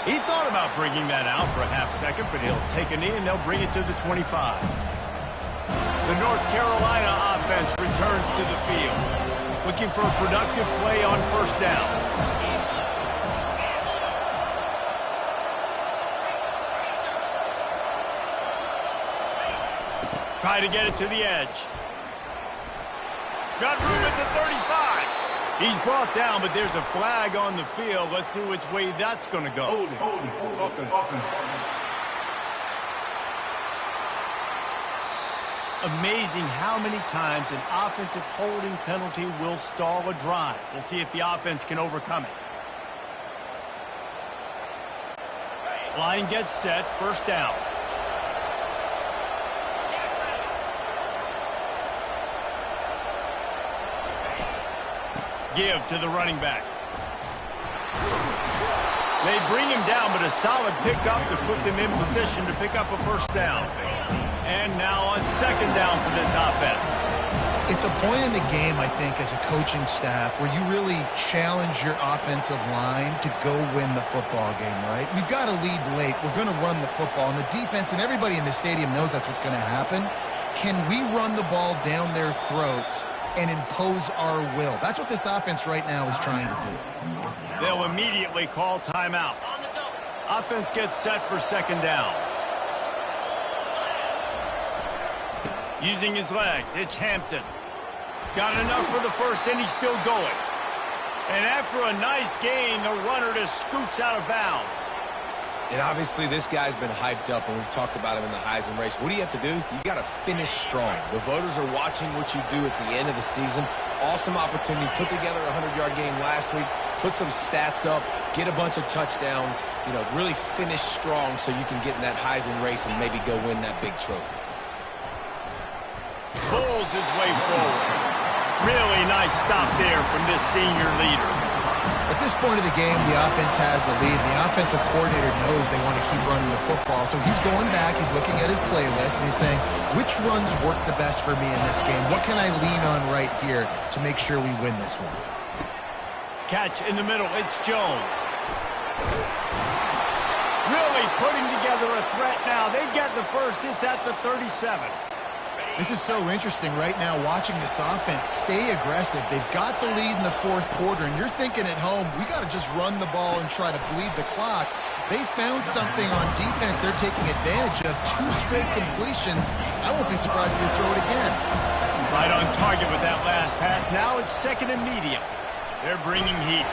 He thought about bringing that out for a half second, but he'll take a knee and they'll bring it to the 25. The North Carolina offense returns to the field, looking for a productive play on first down. Try to get it to the edge. Got room at the 35. He's brought down, but there's a flag on the field. Let's see which way that's going to go. Amazing how many times an offensive holding penalty will stall a drive. We'll see if the offense can overcome it. Line gets set, first down. Give to the running back. They bring him down, but a solid pickup to put them in position to pick up a first down. And now on second down for this offense. It's a point in the game, I think, as a coaching staff, where you really challenge your offensive line to go win the football game, right? We've got to lead late. We're going to run the football. And the defense and everybody in the stadium knows that's what's going to happen. Can we run the ball down their throats and impose our will? That's what this offense right now is trying to do. They'll immediately call timeout. Offense gets set for second down. Using his legs, it's Hampton. Got enough for the first, and he's still going. And after a nice gain, the runner just scoots out of bounds. And obviously this guy's been hyped up, and we've talked about him in the Heisman race. What do you have to do? You got to finish strong. The voters are watching what you do at the end of the season. Awesome opportunity. Put together a 100-yard game last week. Put some stats up. Get a bunch of touchdowns. You know, really finish strong so you can get in that Heisman race and maybe go win that big trophy. Pulls his way forward. Really nice stop there from this senior leader. At this point of the game, the offense has the lead. The offensive coordinator knows they want to keep running the football. So he's going back, he's looking at his playlist, and he's saying, which runs work the best for me in this game? What can I lean on right here to make sure we win this one? Catch in the middle. It's Jones. Really putting together a threat now. They get the first. It's at the 37. This is so interesting right now watching this offense stay aggressive. They've got the lead in the fourth quarter, and you're thinking at home, we got to just run the ball and try to bleed the clock. They found something on defense they're taking advantage of. 2 straight completions. I won't be surprised if they throw it again. Right on target with that last pass. Now it's second and medium. They're bringing heat.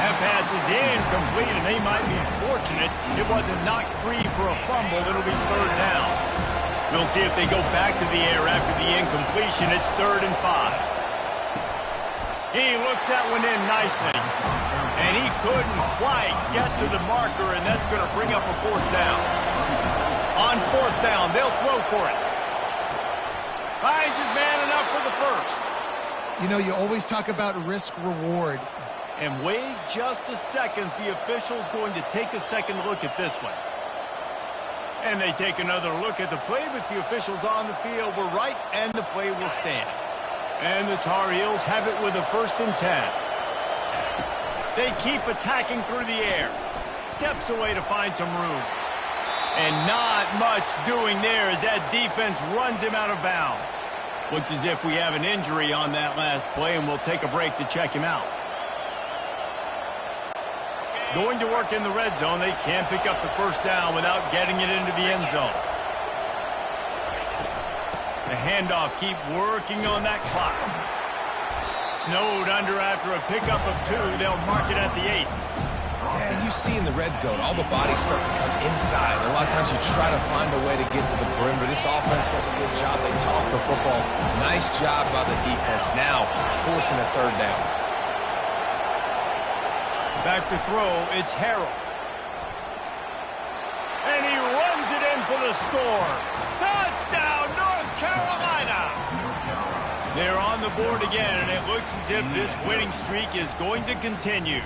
That pass is incomplete, and they might be fortunate it wasn't knocked free for a fumble. It'll be third down. We'll see if they go back to the air after the incompletion. It's 3rd and 5. He looks that one in nicely. And he couldn't quite get to the marker, and that's going to bring up a 4th down. On 4th down, they'll throw for it. Finds his man enough for the first. You know, you always talk about risk-reward. And wait just a second. The official's going to take a second look at this one. And they take another look at the play with the officials on the field. We're right, and the play will stand. And the Tar Heels have it with a 1st and 10. They keep attacking through the air. Steps away to find some room. And not much doing there as that defense runs him out of bounds. Looks as if we have an injury on that last play, and we'll take a break to check him out. Going to work in the red zone. They can't pick up the first down without getting it into the end zone. The handoff, keep working on that clock. Snowed under after a pickup of 2. They'll mark it at the 8. Yeah, and you see in the red zone, all the bodies start to come inside. And a lot of times you try to find a way to get to the perimeter. This offense does a good job. They toss the football. Nice job by the defense. Now forcing a 3rd down. Back to throw, it's Harold. And he runs it in for the score. Touchdown, North Carolina! They're on the board again, and it looks as if this winning streak is going to continue.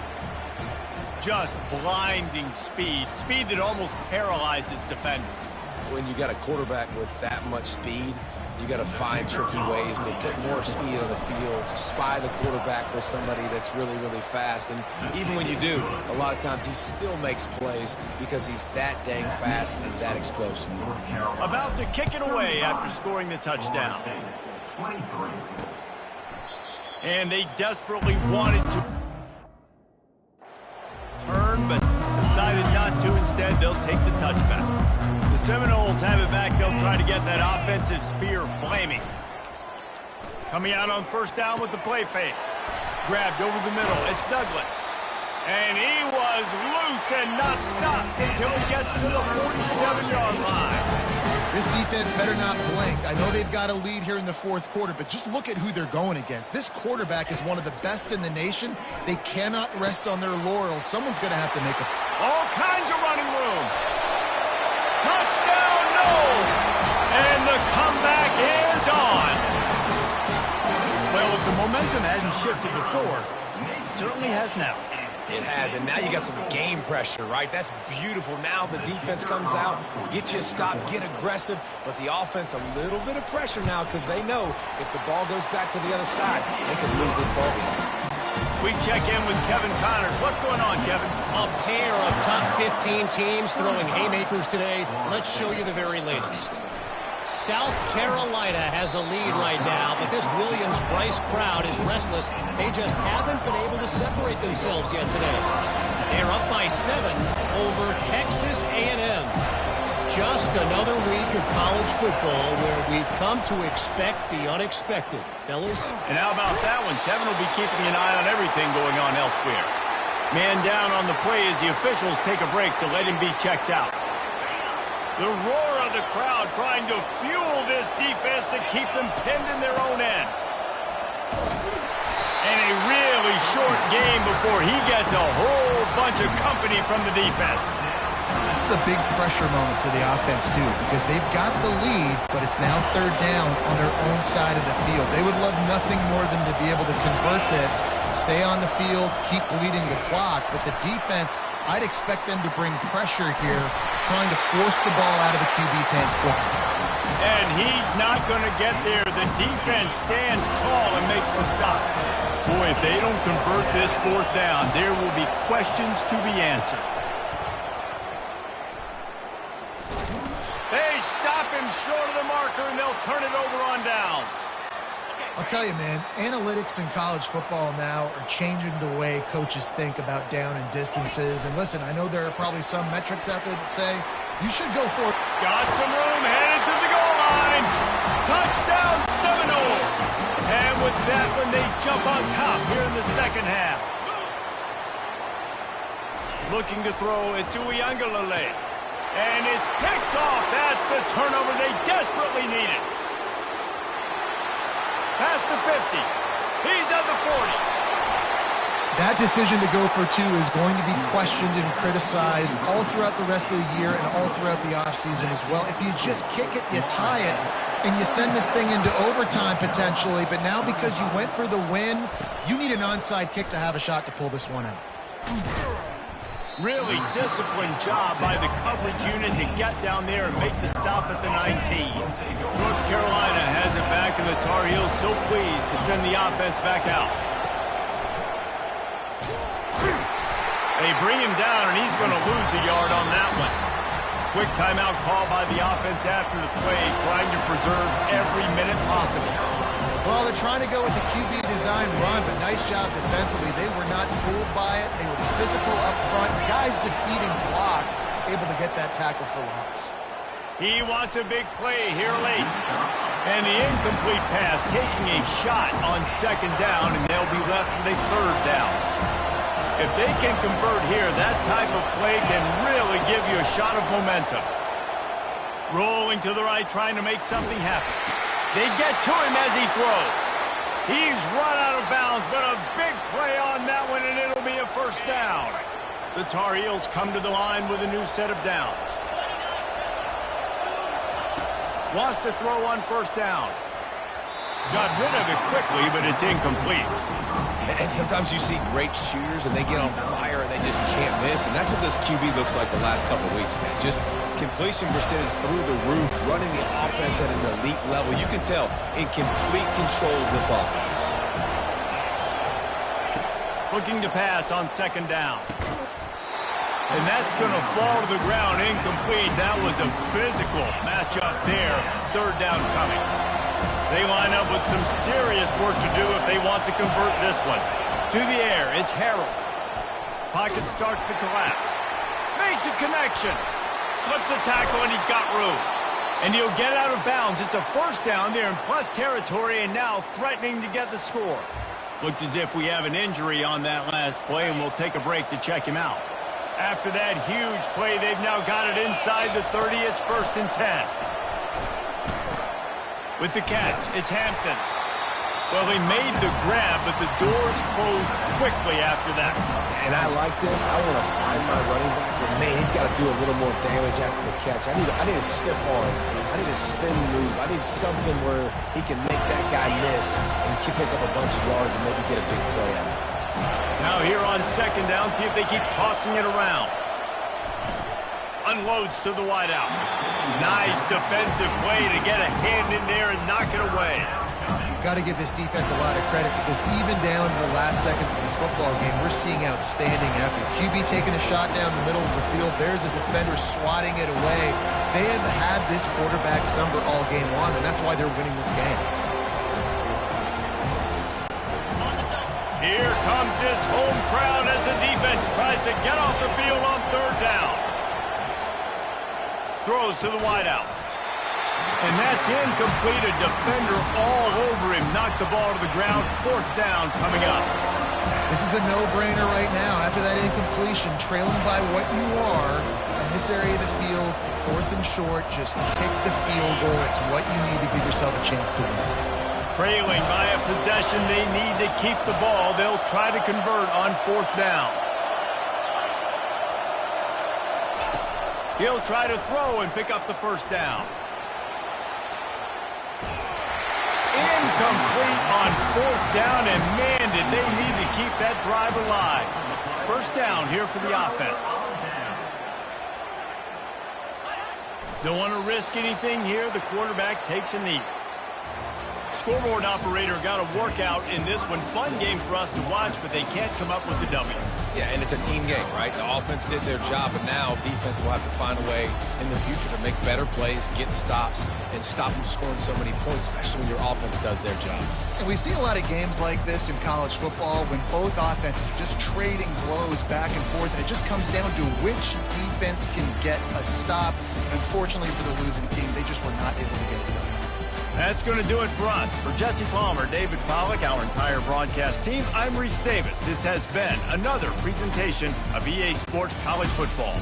Just blinding speed. Speed that almost paralyzes defenders. When you got a quarterback with that much speed, you got to find tricky ways to put more speed on the field, spy the quarterback with somebody that's really, really fast. And even when you do, a lot of times he still makes plays because he's that dang fast and that explosive. About to kick it away after scoring the touchdown. And they desperately wanted to turn, but decided not to. Instead, they'll take the touchback. The Seminoles have it back. They'll try to get that offensive spear flaming. Coming out on first down with the play fake. Grabbed over the middle. It's Douglas. And he was loose and not stopped until he gets to the 47-yard line. This defense better not blink. I know they've got a lead here in the fourth quarter, but just look at who they're going against. This quarterback is one of the best in the nation. They cannot rest on their laurels. Someone's going to have to make a... All kinds of running room. Touchdown, no! And the comeback is on. Well, if the momentum hadn't shifted before, it certainly has now. It has, and now you got some game pressure, right? That's beautiful. Now the defense comes out, get you a stop, get aggressive, but the offense a little bit of pressure now because they know if the ball goes back to the other side, they could lose this ball game. We check in with Kevin Connors. What's going on, Kevin? A pair of top 15 teams throwing haymakers today. Let's show you the very latest. South Carolina has the lead right now, but this Williams-Brice crowd is restless. They just haven't been able to separate themselves yet today. They're up by 7 over Texas A&M. Just another week of college football where we've come to expect the unexpected. Fellas? And how about that one? Kevin will be keeping an eye on everything going on elsewhere. Man down on the play as the officials take a break to let him be checked out. The roar of the crowd trying to fuel this defense to keep them pinned in their own end. And a really short game before he gets a whole bunch of company from the defense. This is a big pressure moment for the offense, too, because they've got the lead, but it's now third down on their own side of the field. They would love nothing more than to be able to convert this stay on the field, keep bleeding the clock. But the defense, I'd expect them to bring pressure here, trying to force the ball out of the QB's hands quickly. And he's not going to get there. The defense stands tall and makes the stop. Boy, if they don't convert this fourth down, there will be questions to be answered. They stop him short of the marker, and they'll turn it over on downs. I'll tell you, man, analytics in college football now are changing the way coaches think about down and distances. And listen, I know there are probably some metrics out there that say you should go for it. Got some room, headed to the goal line. Touchdown, Seminoles. And with that one, they jump on top here in the second half. Looking to throw it to Uiagalelei. And it's picked off. That's the turnover they desperately needed. Past the 50. He's at the 40. That decision to go for two is going to be questioned and criticized all throughout the rest of the year and all throughout the offseason as well. If you just kick it, you tie it, and you send this thing into overtime potentially. But now because you went for the win, you need an onside kick to have a shot to pull this one out. Really disciplined job by the coverage unit to get down there and make the stop at the 19. North Carolina has it back, and the Tar Heels so pleased to send the offense back out. They bring him down, and he's going to lose a yard on that one. Quick timeout call by the offense after the play, trying to preserve every minute possible. Well, they're trying to go with the QB design run, but nice job defensively. They were not fooled by it. They were physical up front. Guys defeating blocks, able to get that tackle for loss. He wants a big play here late. And the incomplete pass taking a shot on second down, and they'll be left with a third down. If they can convert here, that type of play can really give you a shot of momentum. Rolling to the right, trying to make something happen. They get to him as he throws. He's run out of bounds, but a big play on that one, and it'll be a first down. The Tar Heels come to the line with a new set of downs. Wants to throw on first down. Got rid of it quickly, but it's incomplete. And sometimes you see great shooters, and they get on fire, and they just can't miss. And that's what this QB looks like the last couple of weeks, man. Just completion percentage through the roof, running the offense at an elite level. You can tell in complete control of this offense. Looking to pass on second down. And that's going to fall to the ground incomplete. That was a physical matchup there. Third down coming. They line up with some serious work to do if they want to convert this one. To the air, it's Harrell. Pocket starts to collapse. Makes a connection. Slips a tackle, and he's got room. And he'll get out of bounds. It's a first down there in plus territory, and now threatening to get the score. Looks as if we have an injury on that last play, and we'll take a break to check him out. After that huge play, they've now got it inside the 30. It's 1st and 10. With the catch, it's Hampton. Well, he made the grab, but the doors closed quickly after that. And I like this. I want to find my running back, but man, he's got to do a little more damage after the catch. I need a stiff arm. I need a spin move. I need something where he can make that guy miss and pick up a bunch of yards and maybe get a big play out of it. Now here on second down, see if they keep tossing it around. Unloads to the wideout. Nice defensive play to get a hand in there and knock it away. Got to give this defense a lot of credit because even down to the last seconds of this football game, we're seeing outstanding effort. QB taking a shot down the middle of the field. There's a defender swatting it away. They have had this quarterback's number all game long, and that's why they're winning this game. Here comes this home crowd as the defense tries to get off the field on third down. Throws to the wideout. And that's incomplete. A defender all over him. Knocked the ball to the ground. Fourth down coming up. This is a no-brainer right now. After that incompletion, trailing by what you are in this area of the field, 4th and short, just kick the field goal. It's what you need to give yourself a chance to win. Trailing by a possession, they need to keep the ball. They'll try to convert on 4th down. He'll try to throw and pick up the first down. Incomplete on 4th down, and man, did they need to keep that drive alive. First down here for the offense. Don't want to risk anything here. The quarterback takes a knee. Scoreboard operator got a workout in this one. Fun game for us to watch, but they can't come up with the W. Yeah, and it's a team game, right? The offense did their job, but now defense will have to find a way in the future to make better plays, get stops, and stop them scoring so many points, especially when your offense does their job. And we see a lot of games like this in college football when both offenses are just trading blows back and forth, and it just comes down to which defense can get a stop. And unfortunately for the losing team, they just were not able to get it done. That's going to do it for us. For Jesse Palmer, David Pollack, our entire broadcast team, I'm Reese Davis. This has been another presentation of EA Sports College Football.